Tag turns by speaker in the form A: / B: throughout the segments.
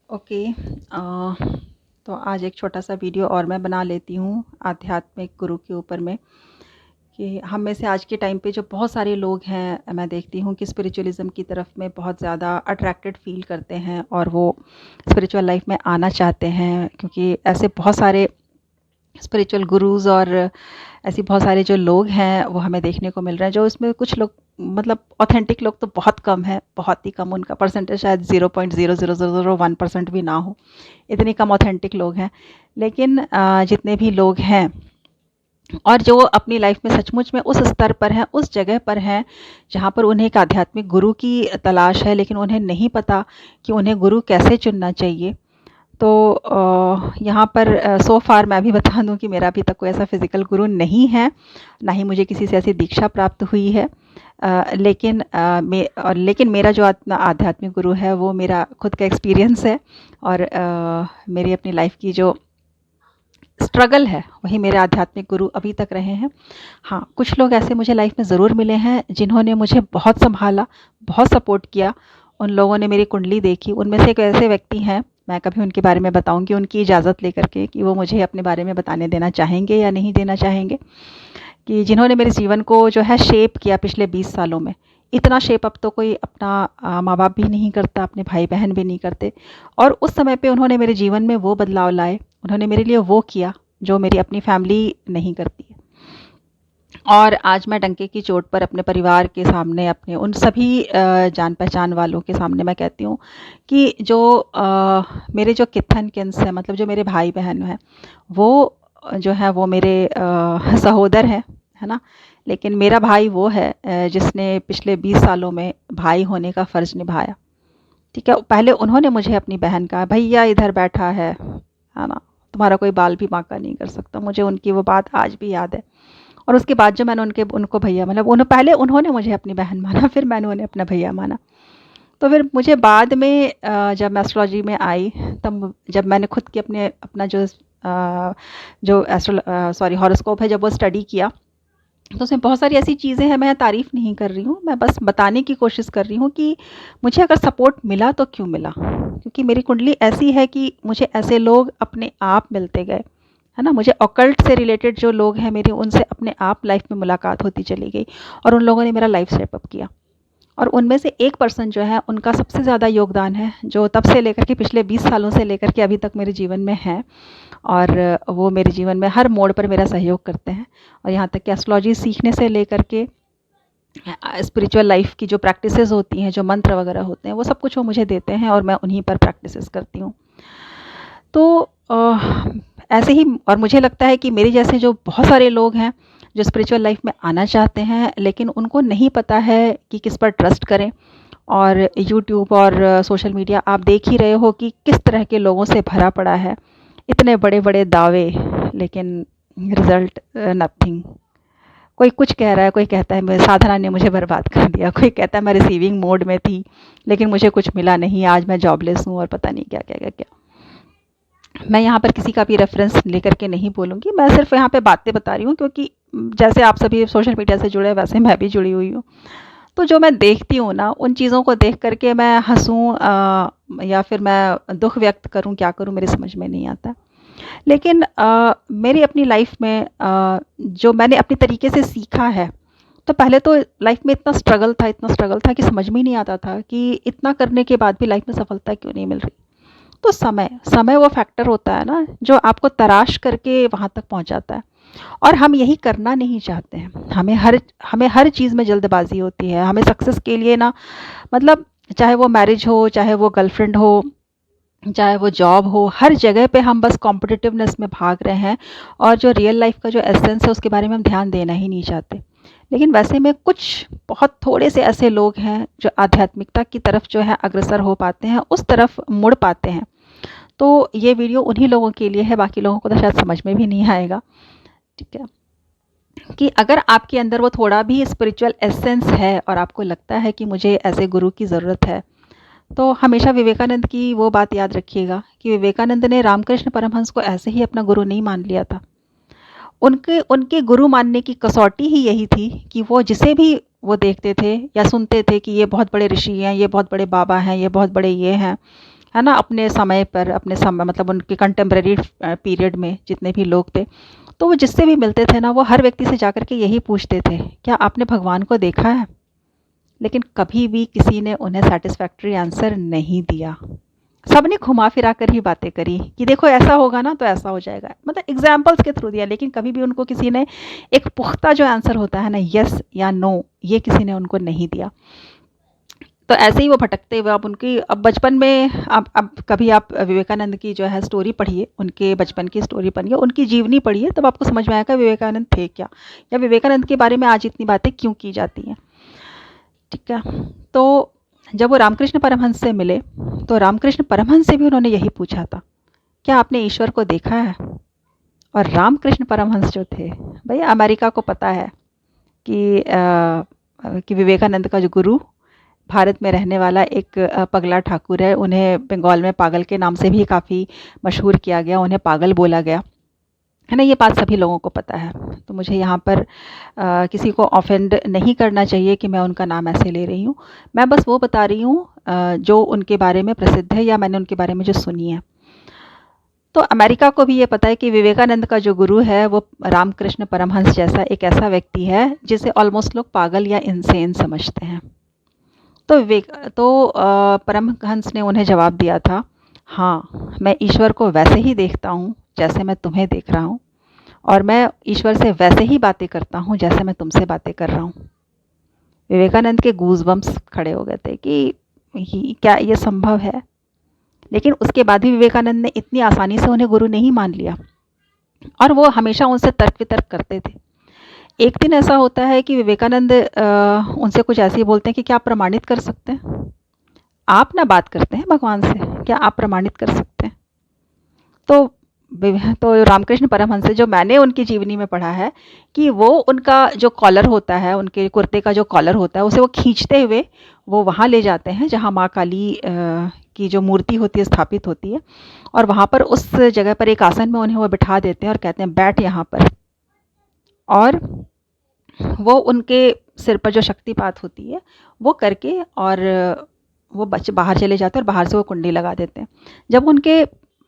A: Okay. तो आज एक छोटा-सा वीडियो और मैं बना लेती हूँ आध्यात्मिक गुरु के ऊपर में कि हम में से आज के टाइम पे जो बहुत सारे लोग हैं, मैं देखती हूँ कि स्पिरिचुअलिज़्म की तरफ में बहुत ज़्यादा अट्रैक्टेड फ़ील करते हैं और वो स्पिरिचुअल लाइफ़ में आना चाहते हैं, क्योंकि ऐसे बहुत सारे स्पिरिचुअल गुरुज़ और ऐसे बहुत सारे जो लोग हैं वो हमें देखने को मिल रहे हैं। जो इसमें कुछ लोग मतलब ऑथेंटिक लोग तो बहुत कम हैं, बहुत ही कम, उनका परसेंटेज शायद 0.00001% भी ना हो, इतने कम ऑथेंटिक लोग हैं। लेकिन जितने भी लोग हैं और जो अपनी लाइफ में सचमुच में उस स्तर पर हैं, उस जगह पर हैं जहाँ पर उन्हें एक आध्यात्मिक गुरु की तलाश है, लेकिन उन्हें नहीं पता कि उन्हें गुरु कैसे चुनना चाहिए। तो यहाँ पर सो फार मैं भी बता दूँ कि मेरा अभी तक कोई ऐसा फ़िज़िकल गुरु नहीं है, ना ही मुझे किसी से ऐसी दीक्षा प्राप्त हुई है। लेकिन मेरा जो आध्यात्मिक गुरु है वो मेरा खुद का एक्सपीरियंस है और मेरी अपनी लाइफ़ की जो स्ट्रगल है वही मेरे आध्यात्मिक गुरु अभी तक रहे हैं। हाँ, कुछ लोग ऐसे मुझे लाइफ़ में ज़रूर मिले हैं जिन्होंने मुझे बहुत सँभाला, बहुत सपोर्ट किया। उन लोगों ने मेरी कुंडली देखी, उनमें से एक ऐसे व्यक्ति हैं, मैं कभी उनके बारे में बताऊँगी उनकी इजाज़त लेकर के कि वो मुझे अपने बारे में बताने देना चाहेंगे या नहीं देना चाहेंगे, कि जिन्होंने मेरे जीवन को जो है शेप किया पिछले 20 सालों में। इतना शेप अब तो कोई अपना माँ-बाप भी नहीं करता, अपने भाई-बहन भी नहीं करते, और उस समय पे उन्होंने मेरे जीवन में वो बदलाव लाए, उन्होंने मेरे लिए वो किया जो मेरी अपनी फैमिली नहीं करती है। और आज मैं डंके की चोट पर अपने परिवार के सामने, अपने उन सभी जान-पहचान वालों के सामने मैं कहती हूँ कि जो मेरे जो किथन किन्स हैं, मतलब जो मेरे भाई-बहन हैं, वो जो है वो मेरे सहोदर हैं, है ना? लेकिन मेरा भाई वो है जिसने पिछले 20 सालों में भाई होने का फ़र्ज़ निभाया, ठीक है? पहले उन्होंने मुझे अपनी बहन कहा, "भैया इधर बैठा है ना? तुम्हारा कोई बाल भी बांका नहीं कर सकता।" मुझे उनकी वो बात आज भी याद है। और उसके बाद जो मैंने उनको भैया, मतलब पहले उन्होंने मुझे अपनी बहन माना, फिर मैंने उन्हें अपना भैया माना। तो फिर मुझे बाद में जब मैं एस्ट्रोलॉजी में आई, तब जब मैंने खुद की अपना जो सॉरी हॉरोस्कोप है, जब वो स्टडी किया, तो उसमें बहुत सारी ऐसी चीज़ें हैं, मैं तारीफ़ नहीं कर रही हूँ, मैं बस बताने की कोशिश कर रही हूँ कि मुझे अगर सपोर्ट मिला तो क्यों मिला? क्योंकि मेरी कुंडली ऐसी है कि मुझे ऐसे लोग अपने आप मिलते गए, है ना? मुझे ऑकल्ट से रिलेटेड जो लोग हैं मेरी, उनसे अपने आप लाइफ़ में मुलाकात होती चली गई और उन लोगों ने मेरा लाइफ़ स्टेप अप किया। और उनमें से एक पर्सन जो है, उनका सबसे ज़्यादा योगदान है, जो तब से लेकर के पिछले 20 सालों से लेकर के अभी तक मेरे जीवन में है, और वो मेरे जीवन में हर मोड़ पर मेरा सहयोग करते हैं। और यहाँ तक कि एस्ट्रोलॉजी सीखने से लेकर के स्पिरिचुअल लाइफ़ की जो प्रैक्टिसेस होती हैं, जो मंत्र वगैरह होते हैं, वो सब कुछ वो मुझे देते हैं और मैं उन्हीं पर प्रैक्टिसेस करती हूँ। तो ऐसे ही, और मुझे लगता है कि मेरे जैसे जो बहुत सारे लोग हैं जो स्पिरिचुअल लाइफ में आना चाहते हैं, लेकिन उनको नहीं पता है कि किस पर ट्रस्ट करें। और यूट्यूब और सोशल मीडिया आप देख ही रहे हो कि किस तरह के लोगों से भरा पड़ा है, इतने बड़े बड़े दावे, लेकिन रिजल्ट नथिंग। कोई कुछ कह रहा है, कोई कहता है मैं साधना ने मुझे बर्बाद कर दिया, कोई कहता है मैं रिसीविंग मोड में थी लेकिन मुझे कुछ मिला नहीं, आज मैं जॉबलेस हूँ, और पता नहीं क्या क्या क्या क्या। मैं यहाँ पर किसी का भी रेफ़रेंस लेकर के नहीं बोलूँगी, मैं सिर्फ़ यहाँ पे बातें बता रही हूँ, क्योंकि जैसे आप सभी सोशल मीडिया से जुड़े हैं, वैसे मैं भी जुड़ी हुई हूँ। तो जो मैं देखती हूँ ना, उन चीज़ों को देख कर के मैं हँसूँ या फिर मैं दुःख व्यक्त करूँ, क्या करूँ मेरी समझ में नहीं आता। लेकिन मेरी अपनी लाइफ़ में जो मैंने अपने तरीके से सीखा है, तो पहले तो लाइफ़ में इतना स्ट्रगल था कि समझ में ही नहीं आता था कि इतना करने के बाद भी लाइफ़ में सफलता क्यों नहीं मिल रही। तो समय वो फैक्टर होता है ना, जो आपको तराश करके वहाँ तक पहुँचाता है, और हम यही करना नहीं चाहते हैं। हमें हर चीज़ में जल्दबाज़ी होती है। हमें सक्सेस के लिए ना, मतलब चाहे वो मैरिज हो, चाहे वो गर्लफ्रेंड हो, चाहे वो जॉब हो, हर जगह पे हम बस कॉम्पिटिटिवनेस में भाग रहे हैं, और जो रियल लाइफ़ का जो एसेंस है उसके बारे में हम ध्यान देना ही नहीं चाहते। लेकिन वैसे में कुछ बहुत थोड़े से ऐसे लोग हैं जो आध्यात्मिकता की तरफ जो है अग्रसर हो पाते हैं, उस तरफ मुड़ पाते हैं। तो ये वीडियो उन्हीं लोगों के लिए है, बाकी लोगों को तो शायद समझ में भी नहीं आएगा, ठीक है? कि अगर आपके अंदर वो थोड़ा भी स्पिरिचुअल एसेंस है और आपको लगता है कि मुझे ऐसे गुरु की ज़रूरत है, तो हमेशा विवेकानंद की वो बात याद रखिएगा कि विवेकानंद ने रामकृष्ण परमहंस को ऐसे ही अपना गुरु नहीं मान लिया था। उनके उनके गुरु मानने की कसौटी ही यही थी कि वो जिसे भी वो देखते थे या सुनते थे कि ये बहुत बड़े ऋषि हैं, ये बहुत बड़े बाबा हैं, ये बहुत बड़े ये हैं, है ना, अपने समय पर, अपने समय मतलब उनके कंटेम्प्रेरी पीरियड में जितने भी लोग थे, तो वो जिससे भी मिलते थे ना, वो हर व्यक्ति से जाकर के यही पूछते थे, क्या आपने भगवान को देखा है? लेकिन कभी भी किसी ने उन्हें सैटिस्फैक्टरी आंसर नहीं दिया। सबने घुमा फिरा कर ही बातें करी कि देखो ऐसा होगा ना तो ऐसा हो जाएगा, मतलब एग्जाम्पल्स के थ्रू दिया, लेकिन कभी भी उनको किसी ने एक पुख्ता जो आंसर होता है ना, यस या नो, ये किसी ने उनको नहीं दिया। तो ऐसे ही वो भटकते हुए, अब उनकी, अब बचपन में, अब कभी आप विवेकानंद की जो है स्टोरी पढ़िए, उनके बचपन की स्टोरी पढ़िए, उनकी जीवनी पढ़िए, तब आपको समझ में आएगा विवेकानंद थे क्या, या विवेकानंद के बारे में आज इतनी बातें क्यों की जाती हैं। ठीक है, तो जब वो रामकृष्ण परमहंस से मिले, तो रामकृष्ण परमहंस से भी उन्होंने यही पूछा था, क्या आपने ईश्वर को देखा है? और रामकृष्ण परमहंस जो थे, भैया अमेरिका को पता है कि विवेकानंद का जो गुरु भारत में रहने वाला एक पगला ठाकुर है, उन्हें बंगाल में पागल के नाम से भी काफ़ी मशहूर किया गया, उन्हें पागल बोला गया, है ना, ये बात सभी लोगों को पता है। तो मुझे यहाँ पर किसी को ऑफेंड नहीं करना चाहिए कि मैं उनका नाम ऐसे ले रही हूँ। मैं बस वो बता रही हूँ जो उनके बारे में प्रसिद्ध है या मैंने उनके बारे में जो सुनी है। तो अमेरिका को भी ये पता है कि विवेकानंद का जो गुरु है वो रामकृष्ण परमहंस जैसा एक ऐसा व्यक्ति है जिसे ऑलमोस्ट लोग पागल या इंसेन समझते हैं। तो परमहंस ने उन्हें जवाब दिया था, हाँ, मैं ईश्वर को वैसे ही देखता हूँ जैसे मैं तुम्हें देख रहा हूँ, और मैं ईश्वर से वैसे ही बातें करता हूँ जैसे मैं तुमसे बातें कर रहा हूँ। विवेकानंद के गूज़बम्प्स खड़े हो गए थे कि क्या ये संभव है? लेकिन उसके बाद भी विवेकानंद ने इतनी आसानी से उन्हें गुरु नहीं मान लिया, और वो हमेशा उनसे तर्क वितर्क करते थे। एक दिन ऐसा होता है कि विवेकानंद उनसे कुछ ऐसे ही बोलते हैं कि क्या आप प्रमाणित कर सकते हैं? आप ना बात करते हैं भगवान से, क्या आप प्रमाणित कर सकते हैं? तो रामकृष्ण परमहंस से जो मैंने उनकी जीवनी में पढ़ा है कि वो उनका जो कॉलर होता है, उनके कुर्ते का जो कॉलर होता है, उसे वो खींचते हुए वो वहाँ ले जाते हैं जहाँ माँ काली की जो मूर्ति होती है स्थापित होती है, और वहाँ पर उस जगह पर एक आसन में उन्हें वो बिठा देते हैं और कहते हैं बैठ यहाँ पर, और वो उनके सिर पर जो शक्तिपात होती है वो करके, और वो बच्चे बाहर चले जाते हैं और बाहर से वो कुंडी लगा देते हैं। जब उनके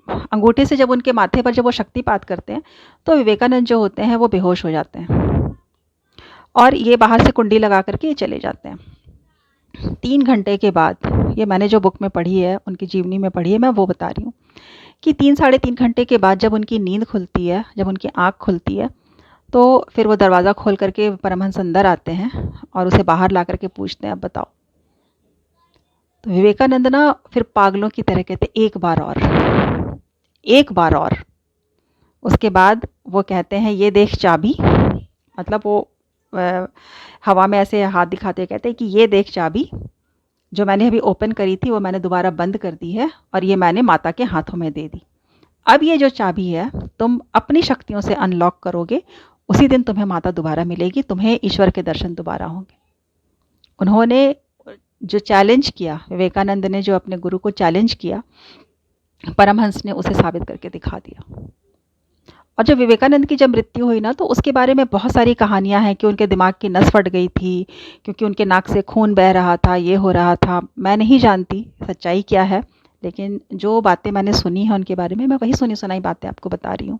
A: अंगूठे से जब उनके माथे पर जब वो शक्तिपात करते हैं तो विवेकानंद जो होते हैं वो बेहोश हो जाते हैं, और ये बाहर से कुंडी लगा करके चले जाते हैं। 3 घंटे के बाद, ये मैंने जो बुक में पढ़ी है, उनकी जीवनी में पढ़ी है, मैं वो बता रही हूँ कि 3 साढ़े 3 घंटे के बाद जब उनकी नींद खुलती है, जब उनकी आँख खुलती है, तो फिर वो दरवाज़ा खोल करके परमहंस अंदर आते हैं और उसे बाहर ला करके पूछते हैं, अब बताओ। तो विवेकानंद ना फिर पागलों की तरह कहते, एक बार और, एक बार और। उसके बाद वो कहते हैं, ये देख चाबी, मतलब वो हवा में ऐसे हाथ दिखाते कहते हैं कि ये देख चाबी, जो मैंने अभी ओपन करी थी वो मैंने दोबारा बंद कर दी है, और ये मैंने माता के हाथों में दे दी। अब ये जो चाबी है तुम अपनी शक्तियों से अनलॉक करोगे, उसी दिन तुम्हें माता दोबारा मिलेगी, तुम्हें ईश्वर के दर्शन दोबारा होंगे। उन्होंने जो चैलेंज किया, विवेकानंद ने जो अपने गुरु को चैलेंज किया, परमहंस ने उसे साबित करके दिखा दिया। और जब विवेकानंद की जब मृत्यु हुई ना, तो उसके बारे में बहुत सारी कहानियां हैं कि उनके दिमाग की नस फट गई थी क्योंकि उनके नाक से खून बह रहा था, ये हो रहा था। मैं नहीं जानती सच्चाई क्या है, लेकिन जो बातें मैंने सुनी हैं उनके बारे में, मैं वही सुनी सुनाई बातें आपको बता रही हूँ।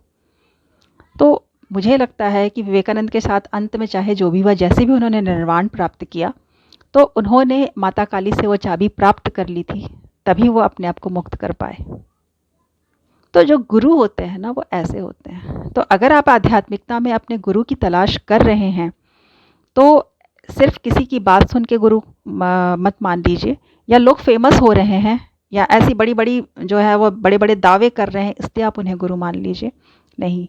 A: तो मुझे लगता है कि विवेकानंद के साथ अंत में चाहे जो भी हुआ, जैसे भी उन्होंने निर्वाण प्राप्त किया, तो उन्होंने माता काली से वो चाबी प्राप्त कर ली थी, तभी वो अपने आप को मुक्त कर पाए। तो जो गुरु होते हैं ना, वो ऐसे होते हैं। तो अगर आप आध्यात्मिकता में अपने गुरु की तलाश कर रहे हैं, तो सिर्फ किसी की बात सुन के गुरु मत मान लीजिए, या लोग फेमस हो रहे हैं या ऐसी बड़ी बड़ी जो है वो बड़े बड़े दावे कर रहे हैं इसलिए आप उन्हें गुरु मान लीजिए। नहीं,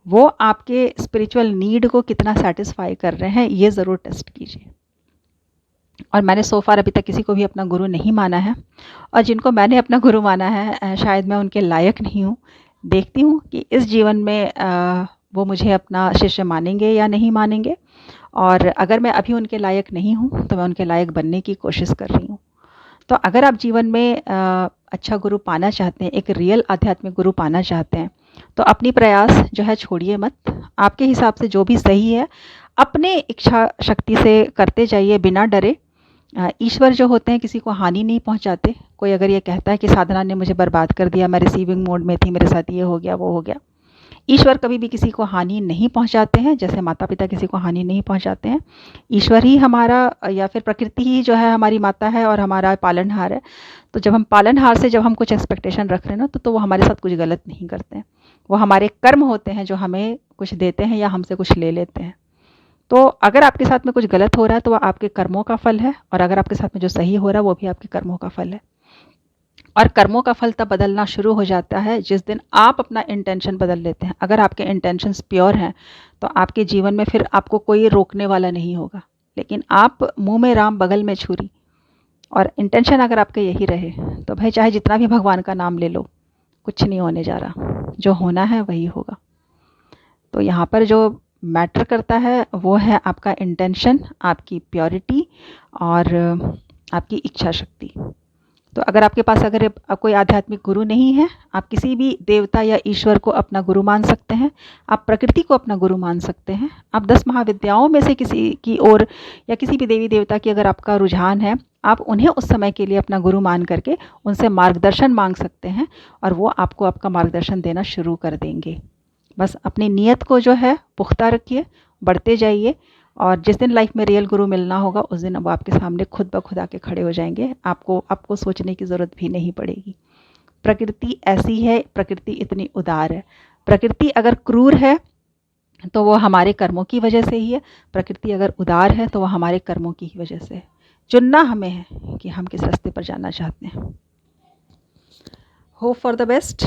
A: वो आपके स्पिरिचुअल नीड को कितना सेटिस्फाई कर रहे हैं ये ज़रूर टेस्ट कीजिए। और मैंने सो फार अभी तक किसी को भी अपना गुरु नहीं माना है, और जिनको मैंने अपना गुरु माना है शायद मैं उनके लायक नहीं हूँ। देखती हूँ कि इस जीवन में वो मुझे अपना शिष्य मानेंगे या नहीं मानेंगे, और अगर मैं अभी उनके लायक नहीं हूँ तो मैं उनके लायक बनने की कोशिश कर रही हूँ। तो अगर आप जीवन में अच्छा गुरु पाना चाहते हैं, एक रियल आध्यात्मिक गुरु पाना चाहते हैं, तो अपनी प्रयास जो है छोड़िए मत। आपके हिसाब से जो भी सही है अपने इच्छा शक्ति से करते जाइए बिना डरे, ईश्वर जो होते हैं किसी को हानि नहीं पहुंचाते। कोई अगर ये कहता है कि साधना ने मुझे बर्बाद कर दिया, मैं रिसीविंग मोड में थी, मेरे साथ ये हो गया वो हो गया, ईश्वर कभी भी किसी को हानि नहीं पहुंचाते हैं, जैसे माता पिता किसी को हानि नहीं पहुंचाते हैं। ईश्वर ही हमारा या फिर प्रकृति ही जो है हमारी माता है और हमारा पालनहार है। तो जब हम पालनहार से जब हम कुछ एक्सपेक्टेशन रख रहे हैं ना, तो वो हमारे साथ कुछ गलत नहीं करते हैं। वो हमारे कर्म होते हैं जो हमें कुछ देते हैं या हमसे कुछ ले लेते हैं। तो अगर आपके साथ में कुछ गलत हो रहा है तो वह आपके कर्मों का फल है, और अगर आपके साथ में जो सही हो रहा है वो भी आपके कर्मों का फल है। और कर्मों का फल तब बदलना शुरू हो जाता है जिस दिन आप अपना इंटेंशन बदल लेते हैं। अगर आपके इंटेंशंस प्योर हैं तो आपके जीवन में फिर आपको कोई रोकने वाला नहीं होगा। लेकिन आप मुंह में राम बगल में छुरी, और इंटेंशन अगर आपका यही रहे तो भाई चाहे जितना भी भगवान का नाम ले लो, कुछ नहीं होने जा रहा। जो होना है वही होगा। तो यहाँ पर जो मैटर करता है वो है आपका इंटेंशन, आपकी प्योरिटी और आपकी इच्छा शक्ति। तो अगर आपके पास अगर कोई आध्यात्मिक गुरु नहीं है, आप किसी भी देवता या ईश्वर को अपना गुरु मान सकते हैं, आप प्रकृति को अपना गुरु मान सकते हैं, आप 10 महाविद्याओं में से किसी की ओर या किसी भी देवी देवता की अगर आपका रुझान है, आप उन्हें उस समय के लिए अपना गुरु मान करके उनसे मार्गदर्शन मांग सकते हैं, और वो आपको आपका मार्गदर्शन देना शुरू कर देंगे। बस अपनी नीयत को जो है पुख्ता रखिए, बढ़ते जाइए, और जिस दिन लाइफ में रियल गुरु मिलना होगा उस दिन वो आपके सामने खुद ब खुद आके खड़े हो जाएंगे। आपको सोचने की ज़रूरत भी नहीं पड़ेगी। प्रकृति ऐसी है, प्रकृति इतनी उदार है। प्रकृति अगर क्रूर है तो वो हमारे कर्मों की वजह से ही है, प्रकृति अगर उदार है तो वह हमारे कर्मों की ही वजह से है। चुनना हमें है कि हम किस रास्ते पर जाना चाहते हैं। Hope for the best.